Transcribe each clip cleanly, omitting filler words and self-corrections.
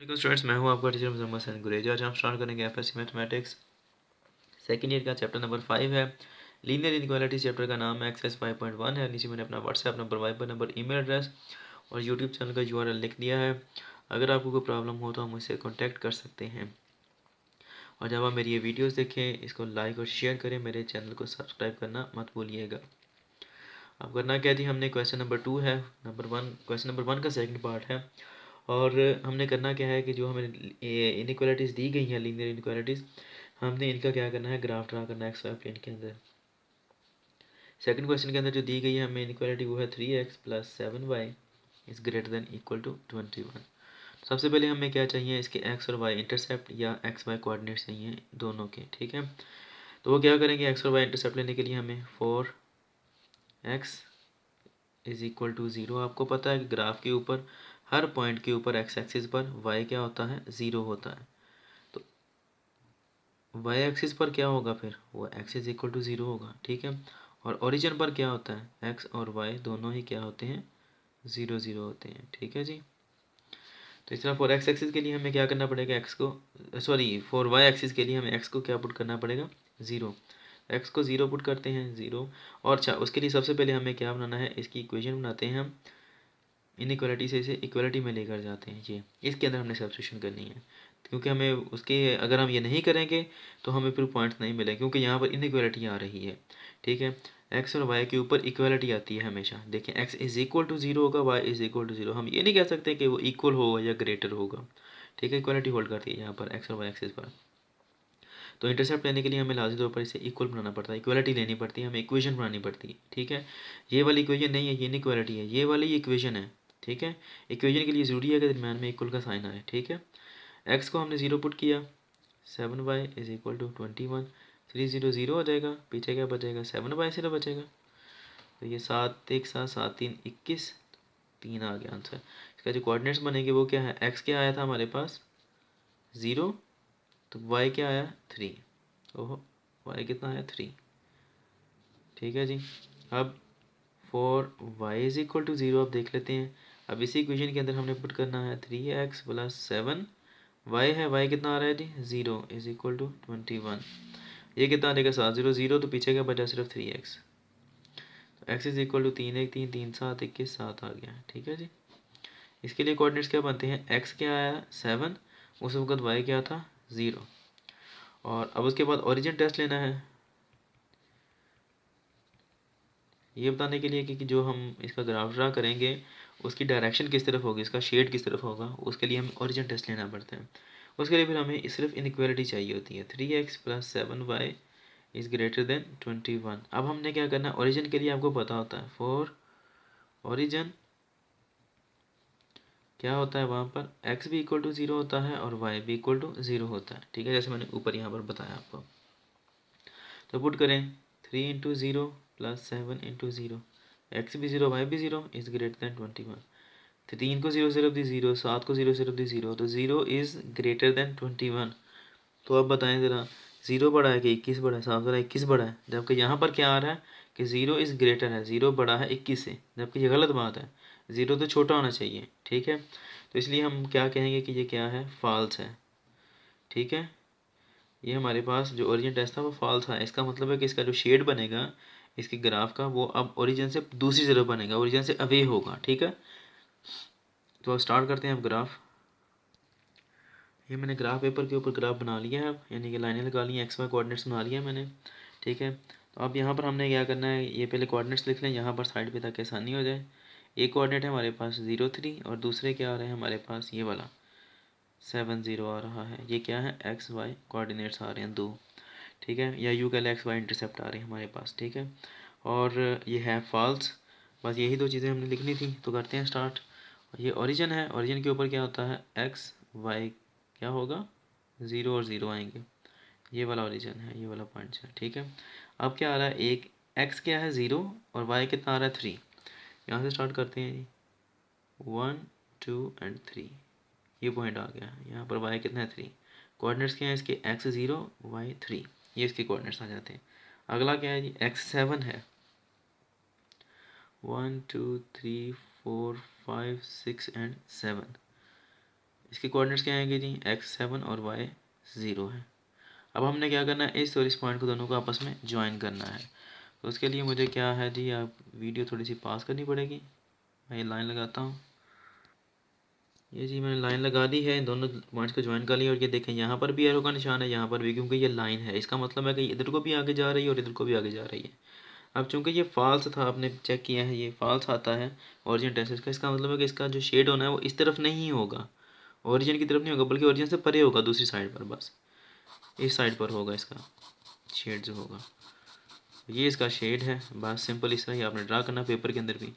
Students, मैं हूं आपका टीचर मोहम्मद हसन गुरेजा। आज हम स्टार्ट करेंगे एफएससी मैथमेटिक्स सेकेंड ईयर का चैप्टर नंबर 5 है। लीनियर इनइक्वालिटी चैप्टर का नाम एक्सरसाइज 5.1 है। नीचे मैंने अपना WhatsApp number, Viber number, email address और यूट्यूब चैनल का यूआरएल लिख दिया है। अगर आपको कोई प्रॉब्लम हो तो आप मुझसे कॉन्टैक्ट कर सकते हैं। और जब आप मेरी ये वीडियोज़ देखें, इसको लाइक और शेयर करें, मेरे चैनल को सब्सक्राइब करना मत भूलिएगा। अब करना क्या थी, हमने क्वेश्चन नंबर 2 है, क्वेश्चन नंबर 1 का सेकंड पार्ट है। और हमने करना क्या है कि जो हमें इनइक्वालिटीज़ दी गई हैं, लीनियर इनइक्वालिटीज़, हमने इनका क्या करना है, ग्राफ ड्रा करना है एक्स वाई प्लेन के अंदर। सेकंड क्वेश्चन के अंदर जो दी गई है हमें इनइक्वालिटी, वो है 3x + 7y is greater than equal to 21। सबसे पहले हमें क्या चाहिए, इसके x और y इंटरसेप्ट या x y कोऑर्डिनेट्स चाहिए दोनों के, ठीक है। तो वो क्या करेंगे, x और y इंटरसेप्ट लेने के लिए हमें 4x = 0। आपको पता है कि ग्राफ के ऊपर हर पॉइंट के ऊपर एक्स एक्सिस पर y क्या होता है, 0 होता है। तो y एक्सिस पर क्या होगा, फिर वो x = 0 होगा, ठीक है। और ओरिजिन पर क्या होता है, x और y दोनों ही क्या होते हैं, 0 0 होते हैं, ठीक है जी। तो इस तरह फॉर x एक्सिस के लिए हमें क्या करना पड़ेगा, फॉर y एक्सिस के लिए हमें x को क्या पुट करना पड़ेगा, 0। x को 0 पुट करते हैं, 0। और अच्छा, उसके लिए सबसे पहले हमें क्या बनाना है, इसकी इक्वेशन बनाते हैं हम। इनइक्वालिटी से इसे इक्वालिटी में लेकर जाते हैं, ये इसके अंदर हमने सब्स्टिट्यूशन करनी है। क्योंकि हमें उसके, अगर हम ये नहीं करेंगे तो हमें फिर पॉइंट्स नहीं मिलेंगे, क्योंकि यहाँ पर इनइक्वालिटी आ रही है, ठीक है। एक्स और वाई के ऊपर इक्वालिटी आती है हमेशा। देखिए एक्स = 0 होगा, वाई = 0। हम ये नहीं कह सकते कि वो इक्वल होगा या ग्रेटर होगा, ठीक है। इक्वालिटी होल्ड करती है यहाँ पर एक्स और वाई एक्सिस पर। तो इंटरसेप्ट लेने के लिए हमें लाजमी तौर पर इसे इक्वल बनाना पड़ता है, इक्वालिटी लेनी पड़ती है, हमें इक्वेशन बनानी पड़ती है, ठीक है। ये वाली इक्वेशन नहीं है, ये इनइक्वालिटी है, ये वाली इक्वेशन है, ठीक है। इक्वेशन के लिए ज़रूरी है कि दरम्यान में इक्वल का साइन आए, ठीक है। एक्स को हमने 0 पुट किया, 7y = 21। 3 0 0 हो जाएगा, पीछे क्या बचेगा, 7y सिर्फ बचेगा। तो ये 7 1 7 7 3 21, 3 आ गया आंसर। इसका जो कोऑर्डिनेट्स बनेंगे वो क्या है, एक्स क्या आया था हमारे पास, 0। तो y क्या आया, 3। ओहो, y कितना आया, 3, ठीक है जी। अब फॉर y = 0 अब देख लेते हैं। अब इसी इक्वेशन के अंदर हमने पुट करना है 3x + 7 y है, y कितना आ रहा है जी, 0 = 21। ये कितना आ जाएगा, 7 0 0, तो पीछे क्या बचा, सिर्फ 3x। तो x = 3 1 3 3 7 21 7 आ गया, ठीक है जी। इसके लिए कोऑर्डिनेट्स क्या बनते हैं, x क्या आया, 7, उस वक्त y क्या था, 0। और अब उसके बाद ओरिजिन टेस्ट लेना है, ये बताने के लिए कि जो हम इसका ग्राफ ड्रा करेंगे उसकी डायरेक्शन किस तरफ होगी, इसका शेड किस तरफ होगा, उसके लिए हमें ओरिजिन टेस्ट लेना पड़ता है। उसके लिए फिर हमें सिर्फ इनइक्वालिटी चाहिए होती है, 3x + 7y is greater then 21। अब हमने क्या करना है, ओरिजिन के लिए आपको पता होता है, फॉर ओरिजिन क्या होता है, वहाँ पर x भी = 0 होता है और y भी = 0 होता है, ठीक है, जैसे मैंने ऊपर यहाँ पर बताया आपको। तो पुट करें, 3 × 0 + 7 × 0, x भी 0 y भी 0 इज़ ग्रेटर देन 21। 3 को 0 सिर्फ दी 0, 7 को 0 सिर्फ दी 0, तो 0 इज़ ग्रेटर देन 21। तो अब बताएं ज़रा, 0 बड़ा है कि 21 बड़ा है, साफ ज़रा 21 बड़ा है, जबकि यहाँ पर क्या आ रहा है कि 0 इज़ ग्रेटर है, 0 बड़ा है 21 से, जबकि ये गलत बात है, 0 तो छोटा होना चाहिए, ठीक है। तो इसलिए हम क्या कहेंगे कि ये क्या है, फॉल्स है, ठीक है। ये हमारे पास जो ओरिजिन टेस्ट था वो फॉल्स है। इसका मतलब है कि इसका जो शेड बनेगा इसके ग्राफ का, वो अब ओरिजिन से दूसरी तरफ बनेगा, ओरिजिन से अवे होगा, ठीक है। तो स्टार्ट करते हैं अब ग्राफ। ये मैंने ग्राफ पेपर के ऊपर ग्राफ बना लिया है, यानी कि लाइनें लगा ली हैं, एक्स वाई कोऑर्डिनेट्स बना लिया मैंने, ठीक है। तो अब यहाँ पर हमने क्या करना है, ये पहले कोऑर्डिनेट्स लिख लें यहाँ पर साइड पे ताकि आसानी हो जाए। एक कोऑर्डिनेट है हमारे पास 0 3 और दूसरे क्या आ रहे हैं हमारे पास, ये वाला 7 0 आ रहा है। ये क्या है, एक्स वाई कोऑर्डिनेट्स आ रहे हैं 2, ठीक है, या यू कह लें एक्स वाई इंटरसेप्ट आ रहे हैं हमारे पास, ठीक है। और ये है फॉल्स। बस यही दो चीज़ें हमने लिखनी थी, तो करते हैं स्टार्ट। ये ओरिजिन है, ओरिजिन के ऊपर क्या होता है, एक्स वाई क्या होगा, 0 और 0 आएंगे, ये वाला ओरिजिन है, ये वाला पॉइंट है, ठीक है। अब क्या आ रहा है, एक एक्स क्या है 0 और वाई कितना आ रहा है 3। यहाँ से स्टार्ट करते हैं जी, 1 2 और 3, ये पॉइंट आ गया। यहाँ पर वाई कितना है 3, कोऑर्डिनेट्स क्या है इसके, एक्स 0 वाई 3, ये इसके कोऑर्डिनेट्स आ जाते हैं। अगला क्या है जी, एक्स 7 है, 1 2 3 4 5 6 और 7, इसके कोऑर्डिनेट्स क्या आएंगे जी, x7 और y 0 है। अब हमने क्या करना है, इस और इस पॉइंट को दोनों को आपस में ज्वाइन करना है। तो उसके लिए मुझे क्या है जी, आप वीडियो थोड़ी सी पास करनी पड़ेगी। मैं ये लाइन लगाता हूँ, ये जी मैंने लाइन लगा दी है, दोनों पॉइंट्स को ज्वाइन कर लिया। और ये देखें यहाँ पर भी एरो का निशान है, यहाँ पर भी, क्योंकि ये लाइन है। इसका मतलब है कि इधर को भी आगे जा रही है और इधर को भी आगे जा रही है। अब चूंकि ये फॉल्स था, आपने चेक किया है, ये फॉल्स आता है ओरिजिन टेंसेस का। इसका मतलब है कि इसका जो शेड होना है वो इस तरफ नहीं होगा, ओरिजिन की तरफ नहीं होगा, बल्कि ओरिजिन से परे होगा, दूसरी साइड पर, बस इस साइड पर होगा इसका शेड जो होगा। ये इसका शेड है, बस सिंपल इस तरह ही आपने ड्रा करना पेपर के अंदर भी।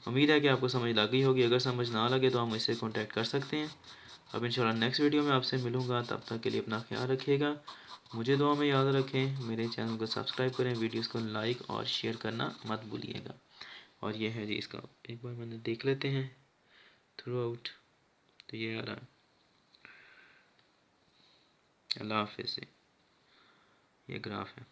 उम्मीद है कि आपको समझ लग गई होगी। अगर समझ ना लगे तो आप मुझसे कांटेक्ट कर सकते हैं। अब इंशाल्लाह नेक्स्ट वीडियो में आपसे मिलूँगा, तब तक के लिए अपना ख्याल रखिएगा, मुझे दुआ में याद रखें, मेरे चैनल को सब्सक्राइब करें, वीडियोस को लाइक और शेयर करना मत भूलिएगा। और ये है जी इसका, एक बार मैंने देख लेते हैं थ्रू आउट, तो ये आ रहा है। अल्लाह हाफिज़। ये ग्राफ है।